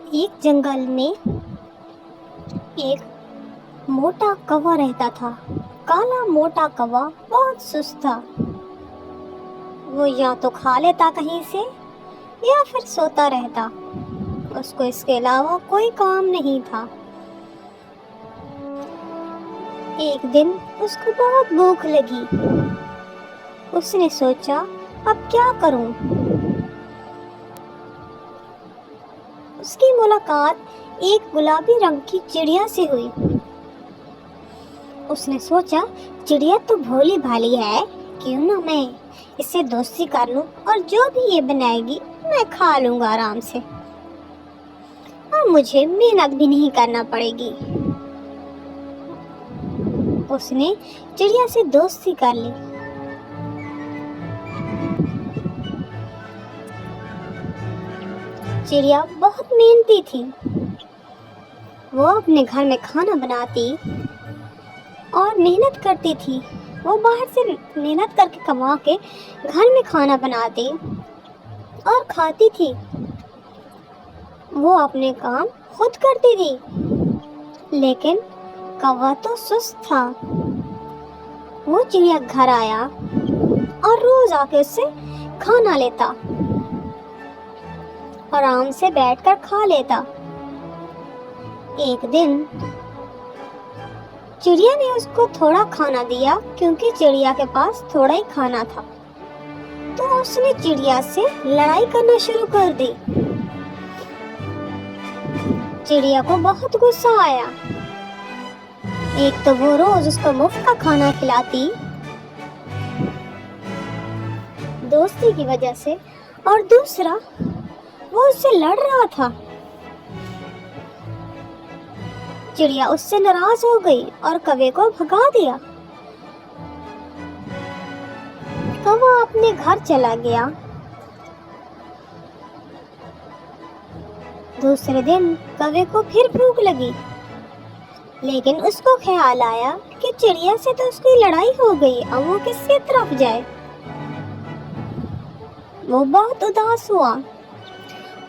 एक जंगल में एक मोटा कौवा रहता था। काला मोटा कौवा बहुत सुस्त था। वो या तो खा लेता कहीं से या फिर सोता रहता। उसको इसके अलावा कोई काम नहीं था। एक दिन उसको बहुत भूख लगी। उसने सोचा, अब क्या करूं? उसकी मुलाकात एक गुलाबी रंग की चिड़िया से हुई। उसने सोचा, चिड़िया तो भोली भाली है, क्यों ना मैं इससे दोस्ती कर लूं और जो भी ये बनाएगी मैं खा लूंगा आराम से और मुझे मेहनत भी नहीं करना पड़ेगी। उसने चिड़िया से दोस्ती कर ली। चिड़िया बहुत मेहनती थी। वो अपने घर में खाना बनाती और मेहनत करती थी। वो बाहर से मेहनत करके कमा के घर में खाना बनाती और खाती थी। वो अपने काम खुद करती थी। लेकिन कौवा तो सुस्त था। वो चिड़िया घर आया और रोज आके उससे खाना लेता, आराम से बैठकर खा लेता। एक दिन चिड़िया ने उसको थोड़ा खाना दिया क्योंकि चिड़िया के पास थोड़ा ही खाना था। तो उसने चिड़िया से लड़ाई करना शुरू कर दी। चिड़िया को बहुत गुस्सा आया। एक तो वो रोज उसको मुफ्त का खाना खिलाती दोस्ती की वजह से, और दूसरा वो उससे लड़ रहा था। चिड़िया उससे नाराज हो गई और कौवे को भगा दिया। कौवा अपने घर चला गया। दूसरे दिन कौवे को फिर भूख लगी, लेकिन उसको ख्याल आया कि चिड़िया से तो उसकी लड़ाई हो गई, अब वो किसकी तरफ जाए। वो बहुत उदास हुआ।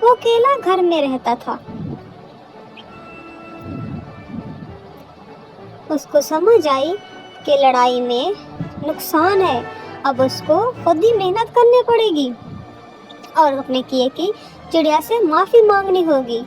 वो अकेला घर में रहता था। उसको समझ आई कि लड़ाई में नुकसान है, अब उसको खुद ही मेहनत करनी पड़ेगी और अपने किए की चिड़िया से माफी मांगनी होगी।